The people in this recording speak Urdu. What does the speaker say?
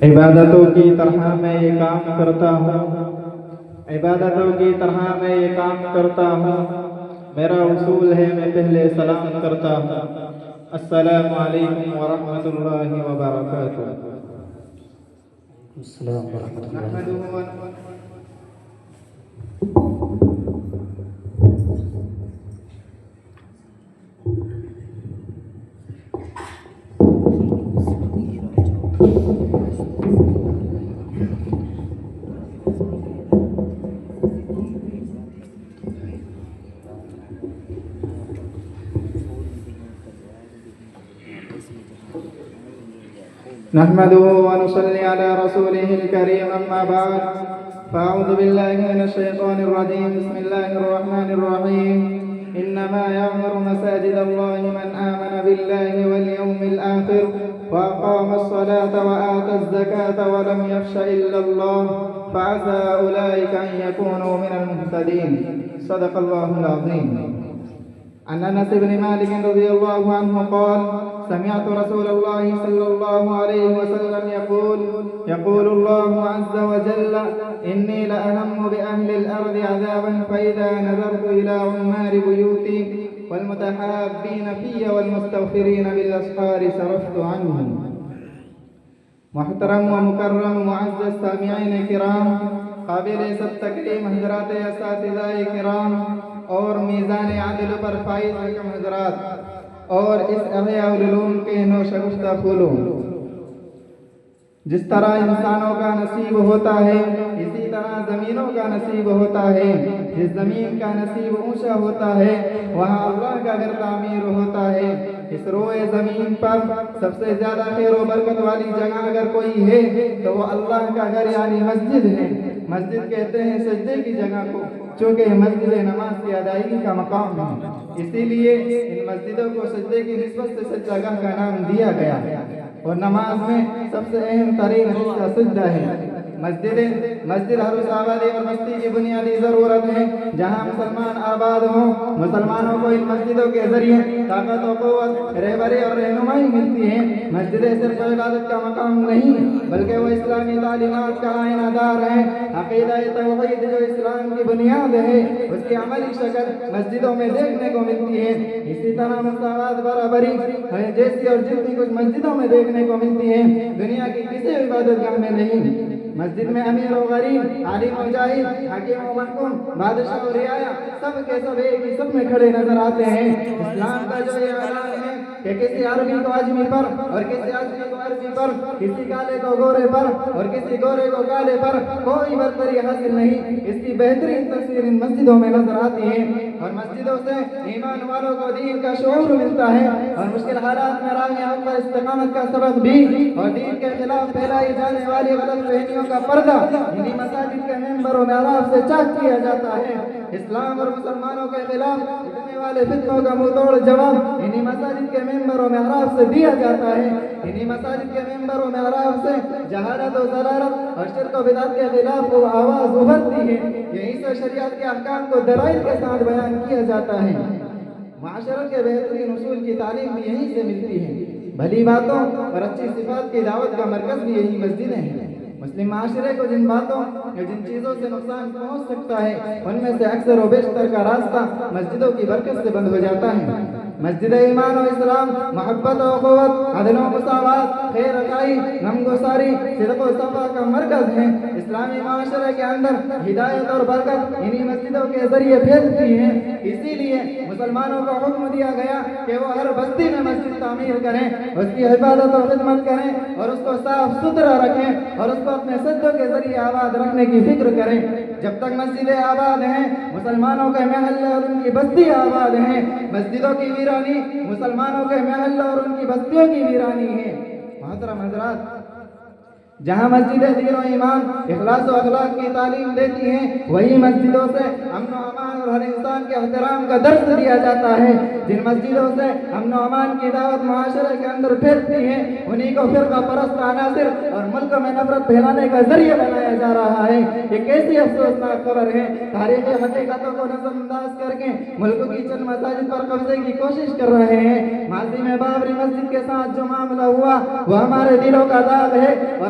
عبادتوں کی طرح میں یہ کام کرتا ہوں، عبادتوں کی طرح میں یہ کام کرتا ہوں، میرا اصول ہے میں پہلے سلام کرتا ہوں۔ السلام علیکم ورحمۃ اللہ وبرکاتہ۔ السلام ورحمۃ اللہ۔ نحمده ونصلي على رسوله الكريم، أما بعد فأعوذ بالله من الشيطان الرجيم، بسم الله الرحمن الرحيم. إنما يعمر مساجد الله من آمن بالله واليوم الآخر وأقام الصلاة وآتى الزكاة ولم يخش إلا الله فعسى أولئك أن يكونوا من المهتدين. صدق الله العظيم. عن أنس بن مالك رضي الله عنه قال: سمعت رسول الله صلى الله عليه وسلم يقول الله عز وجل: إني لأهم بأهل الأرض عذابا فإذا نظرت إلى عمار بيوتي والمتحابين في والمستغفرين بالأسحار صرفت عنهم. محترم و مکرم معزز سامعین کرام، قابل سب تکریم حضرات اساتذہ کرام اور میزان عدل پر فائز حکم حضرات اور اس احیاء العلوم کے نوشگفتہ پھولوں، جس طرح انسانوں کا نصیب ہوتا ہے اسی طرح زمینوں کا نصیب ہوتا ہے۔ جس زمین کا نصیب اونچا ہوتا ہے وہاں اللہ کا گھر تعمیر ہوتا ہے۔ اس روئے زمین پر سب سے زیادہ خیر و برکت والی جگہ اگر کوئی ہے تو وہ اللہ کا گھر یعنی مسجد ہے۔ مسجد کہتے ہیں سجدے کی جگہ کو، چونکہ مسجد نماز کی ادائیگی کا مقام ہے، اسی لیے ان مسجدوں کو سجدے کی نسبت سے سجدہ کا نام دیا گیا۔ اور نماز میں سب سے اہم ترین حصہ سجدہ ہے۔ مسجد ہر اس آبادی اور بستی کی بنیادی ضرورت ہے جہاں مسلمان آباد ہوں۔ مسلمانوں کو ان مسجدوں کے ذریعے طاقت و قوت، رہبری اور رہنمائی ملتی ہے۔ مسجدیں صرف عبادت کا مقام نہیں بلکہ وہ اسلامی تعلیمات کا آئینہ دار ہیں۔ عقیدہ توحید جو اسلام کی بنیاد ہے اس کی عملی شکل مسجدوں میں دیکھنے کو ملتی ہے۔ اسی طرح مساوات، برابری جیسی اور جتنی کچھ مسجدوں میں دیکھنے کو ملتی ہے دنیا کی کسی عبادت گاہ میں نہیں۔ مسجد میں امیر و غریب، عالم و جاہل، حکیم و محکوم، بادشاہ و رعایا سب کے سب ایک ہی سب میں کھڑے نظر آتے ہیں۔ اسلام کا جو یہ اعلان ہے کہ کسی عربی کو اجمی پر اور کسی اجمی کو عربی پر، کسی کالے کو گورے پر اور کسی گورے کو کالے پر کوئی برتری حاصل نہیں، اس کی بہترین تصویر ان مسجدوں میں نظر آتی ہے۔ اور مسجدوں سے ایمان والوں کو دین کا شعور ملتا ہے اور مشکل حالات میں راہ حق پر استقامت کا سبق بھی، اور دین کے خلاف پھیلائی جانے والی غلط فہمیوں کا پردہ انہی مساجد کے ممبر و محراب سے چاک کیا جاتا ہے۔ اسلام اور مسلمانوں کے خلاف اٹھنے والے فتنوں کا منہ توڑ جواب انہی مساجد کے ممبر و محراب سے دیا جاتا ہے۔ انہی مساجد کے ممبر و محراب سے جہالت و ضلالت اور شرک و بدعت کے خلاف وہ آواز ابھرتی ہے۔ یہیں سے شریعت کے احکام کو دلائل کے ساتھ بیان کیا جاتا ہے۔ معاشرت کے بہترین اصول کی تعلیم بھی یہیں سے ملتی ہے۔ بھلی باتوں اور اچھی صفات کی دعوت کا مرکز بھی یہی مسجدیں ہیں۔ مسلم معاشرے کو جن باتوں یا جن چیزوں سے نقصان پہنچ سکتا ہے ان میں سے اکثر و بیشتر کا راستہ مسجدوں کی برکت سے بند ہو جاتا ہے۔ مسجد ایمان و اسلام، محبت و اخوت، عدل و مساوات، خیر خواہی، غمگساری، صدق و صفا کا مرکز ہے۔ اسلامی معاشرے کے اندر ہدایت اور برکت انہی مسجدوں کے ذریعے پھیلتی ہے۔ اسی لیے مسلمانوں کو حکم دیا گیا کہ وہ ہر بستی میں مسجد تعمیر کریں، اس کی حفاظت و خدمت کریں اور اس کو صاف ستھرا رکھیں اور اس کو اپنے سجدوں کے ذریعے آباد رکھنے کی فکر کریں۔ جب تک مسجدیں آباد ہیں مسلمانوں کے محلے اور ان کی بستی آباد ہیں۔ مسجدوں کی ویرانی مسلمانوں کے محلے اور ان کی بستیوں کی ویرانی ہے۔ محترم حضرات، جہاں مسجدیں دین و ایمان، اخلاص و اخلاق کی تعلیم دیتی ہیں وہی مسجدوں سے امن و امان اور ہر انسان کے احترام کا درس دیا جاتا ہے۔ جن مسجدوں سے امن و امان کی دعوت معاشرے کے اندر پھیلتی ہے انہی کو فرقہ پرست عناصر اور ملک میں نفرت پھیلانے کا ذریعہ بنایا جا رہا ہے۔ یہ کیسی افسوسناک خبر ہے۔ تاریخی حقیقتوں کو نظر انداز کر کے ملک کی چند مساجد پر قبضے کی کوشش کر رہے ہیں۔ ماضی میں بابری مسجد کے ساتھ جو معاملہ ہوا وہ ہمارے دلوں کا داغ ہے اور